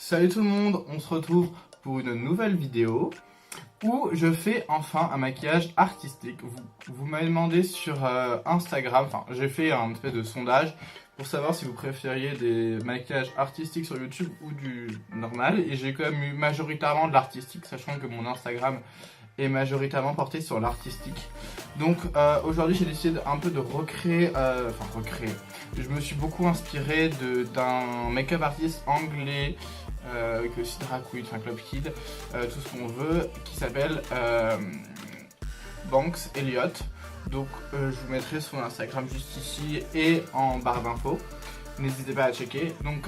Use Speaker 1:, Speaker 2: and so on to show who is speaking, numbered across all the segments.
Speaker 1: Salut tout le monde, on se retrouve pour une nouvelle vidéo où je fais enfin un maquillage artistique. Vous m'avez demandé sur Instagram, enfin j'ai fait un espèce de sondage pour savoir si vous préfériez des maquillages artistiques sur YouTube ou du normal, et j'ai quand même eu majoritairement de l'artistique, sachant que mon Instagram est majoritairement porté sur l'artistique. Donc aujourd'hui j'ai décidé un peu de recréer, je me suis beaucoup inspiré d'un make-up artiste anglais, que aussi drag queen, enfin club kid, tout ce qu'on veut, qui s'appelle Banks Elliott. Donc je vous mettrai son Instagram juste ici et en barre d'infos. N'hésitez pas à checker. Donc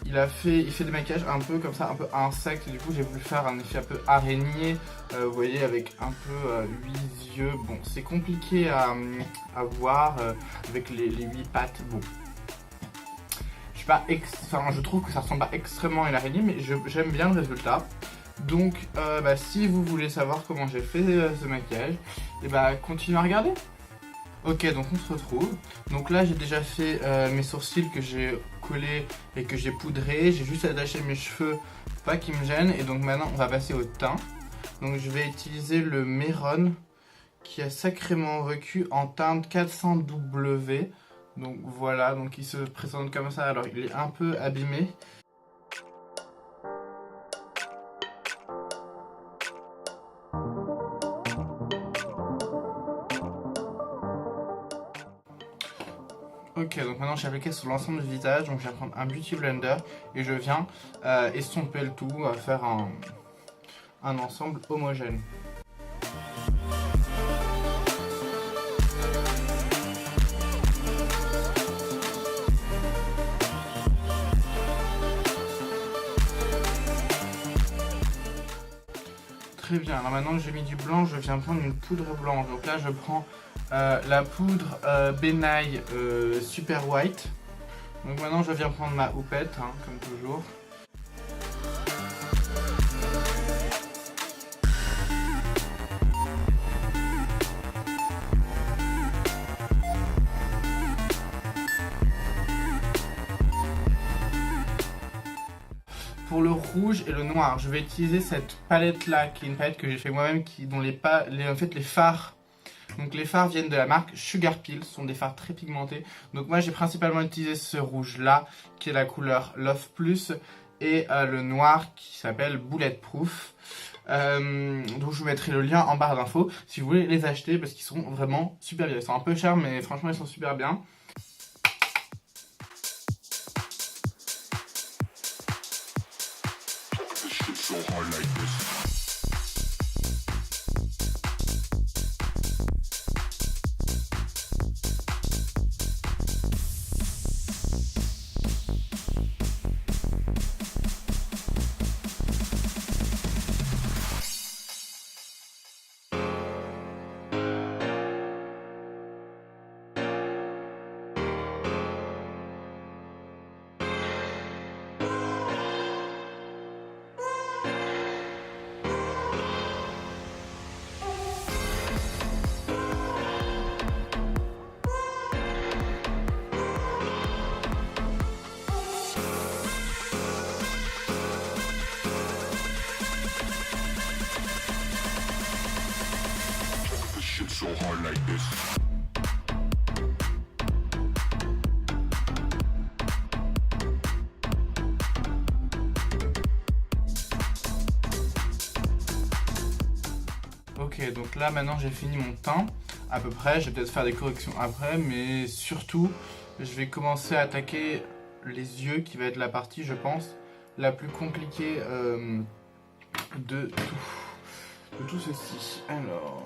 Speaker 1: il fait des maquillages un peu comme ça, un peu insecte. Du coup j'ai voulu faire un effet un peu araignée, vous voyez, avec un peu 8 yeux. Bon, c'est compliqué à voir avec les 8 pattes. Bon, je trouve que ça ressemble pas extrêmement à une araignée, mais j'aime bien le résultat. Donc si vous voulez savoir comment j'ai fait ce maquillage, et continuez à regarder. Ok, donc on se retrouve. Donc là j'ai déjà fait mes sourcils que j'ai collés et que j'ai poudré. J'ai juste attaché mes cheveux pour pas qu'ils me gênent. Et donc maintenant on va passer au teint. Donc je vais utiliser le Meron qui a sacrément vécu en teinte 400W. Donc voilà, donc il se présente comme ça. Alors il est un peu abîmé. Ok, donc maintenant j'ai appliqué sur l'ensemble du visage, donc je vais prendre un Beauty Blender et je viens estomper le tout, faire un ensemble homogène. Très bien, alors maintenant que j'ai mis du blanc, je viens prendre une poudre blanche. Donc là je prends la poudre Benai Super White. Donc maintenant je viens prendre ma houppette, comme toujours. Pour le rouge et le noir, je vais utiliser cette palette là, qui est une palette que j'ai fait moi-même, dont les fards. Donc les fards viennent de la marque Sugar Pill, ce sont des fards très pigmentés. Donc moi j'ai principalement utilisé ce rouge là, qui est la couleur Love Plus, et le noir qui s'appelle Bulletproof. Donc je vous mettrai le lien en barre d'infos si vous voulez les acheter, parce qu'ils sont vraiment super bien. Ils sont un peu chers, mais franchement ils sont super bien. So hard like this. Ok, donc là maintenant j'ai fini mon teint à peu près. Je vais peut-être faire des corrections après, mais surtout je vais commencer à attaquer les yeux, qui va être la partie, je pense, la plus compliquée de tout ceci. Alors,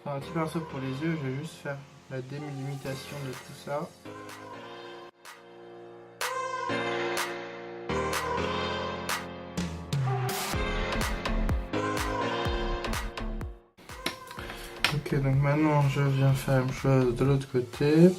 Speaker 1: un petit pinceau pour les yeux, je vais juste faire la délimitation de tout ça. Ok, donc maintenant je viens faire la même chose de l'autre côté.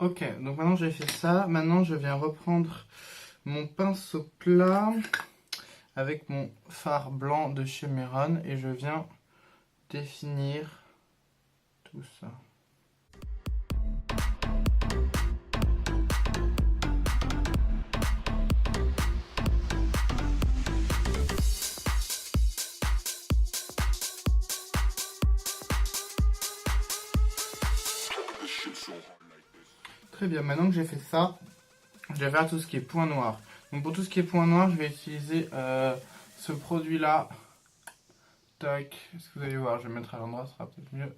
Speaker 1: Ok, donc maintenant j'ai fait ça. Maintenant je viens reprendre mon pinceau plat avec mon fard blanc de chez Mehron et je viens définir tout ça. Très bien, maintenant que j'ai fait ça, je vais faire tout ce qui est point noir. Donc pour tout ce qui est point noir, je vais utiliser ce produit-là. Tac, est-ce que vous allez voir, je vais mettre à l'endroit, ce sera peut-être mieux.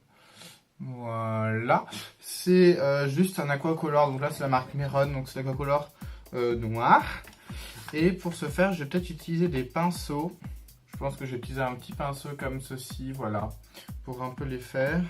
Speaker 1: Voilà, c'est juste un aquacolor, donc là c'est la marque Mehron, donc c'est l'aquacolor noir. Et pour ce faire, je vais peut-être utiliser des pinceaux. Je pense que je vais utiliser un petit pinceau comme ceci, voilà, pour un peu les faire.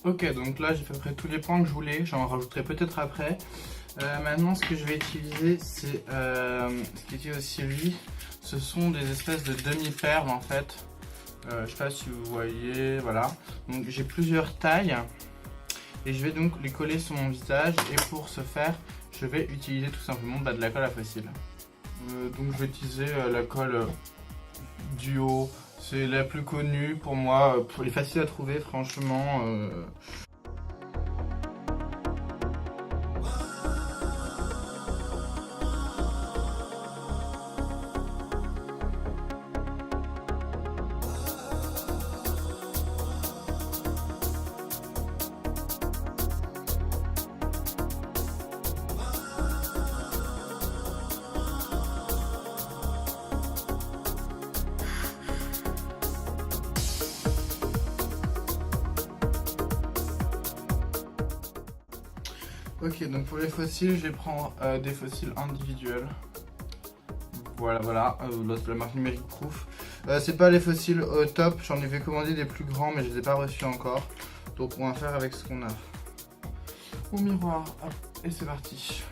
Speaker 1: Ok, donc là j'ai fait à peu près tous les points que je voulais, j'en rajouterai peut-être après. Maintenant ce que je vais utiliser, c'est ce qui utilise aussi lui, ce sont des espèces de demi-perles en fait. Je sais pas si vous voyez, voilà. Donc j'ai plusieurs tailles et je vais donc les coller sur mon visage et pour ce faire, je vais utiliser tout simplement de la colle à fossiles. Donc je vais utiliser la colle Duo. C'est la plus connue pour moi, elle est facile à trouver franchement. Ok, donc pour les fossiles, je vais prendre des fossiles individuels. Voilà, voilà, là c'est la marque Numérique Proof. C'est pas les fossiles au top, j'en ai fait commander des plus grands, mais je les ai pas reçus encore. Donc on va faire avec ce qu'on a. Au miroir, hop, et c'est parti.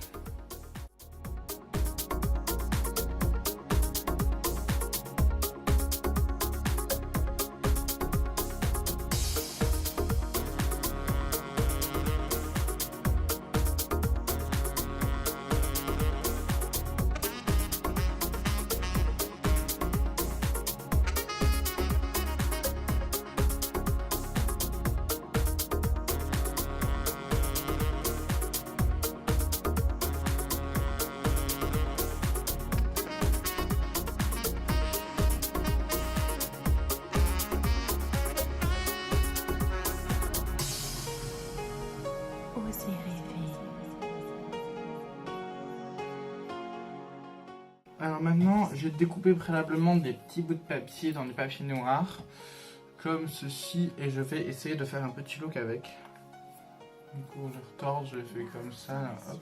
Speaker 1: Alors maintenant, j'ai découpé préalablement des petits bouts de papier dans du papier noir, comme ceci, et je vais essayer de faire un petit look avec. Du coup, je retorde, je le fais comme ça, là, hop.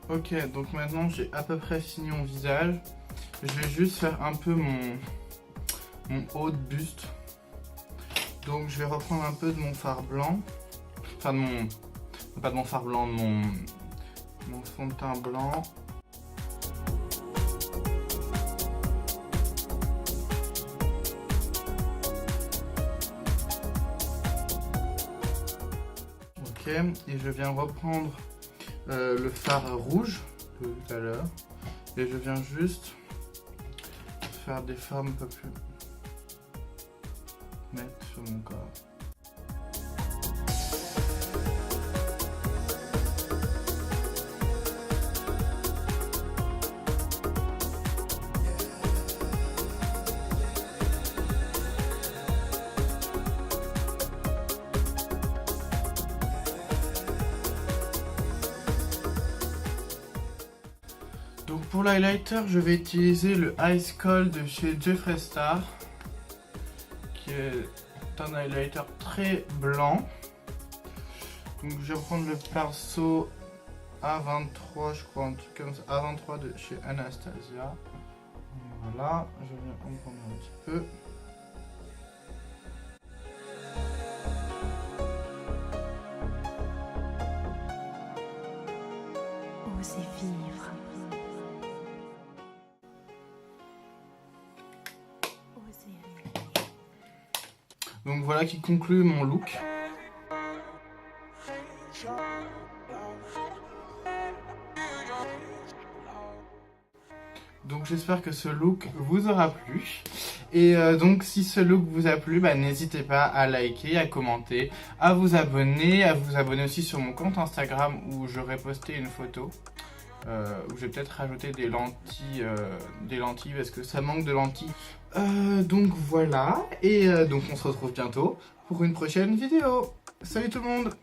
Speaker 1: Ok, donc maintenant j'ai à peu près fini mon visage. Je vais juste faire un peu mon haut de buste. Donc je vais reprendre un peu de mon fard blanc. Enfin de mon... Pas de mon fard blanc, de mon fond de teint blanc. Ok, et je viens reprendre le fard rouge de tout à l'heure. Et je viens juste faire des formes un peu plus nettes sur mon corps. Donc pour l'highlighter, je vais utiliser le Ice Cold de chez Jeffree Star, qui est un highlighter très blanc. Donc je vais prendre le pinceau A23, je crois, un truc comme ça, A23 de chez Anastasia. Voilà, je viens en prendre un petit peu.
Speaker 2: Osez vivre. Osez rêver.
Speaker 1: Donc voilà qui conclut mon look. Donc j'espère que ce look vous aura plu. Et donc si ce look vous a plu, n'hésitez pas à liker, à commenter, à vous abonner aussi sur mon compte Instagram où j'aurai posté une photo. Où je vais peut-être rajouter des lentilles parce que ça manque de lentilles. Donc voilà, et donc on se retrouve bientôt pour une prochaine vidéo. Salut tout le monde!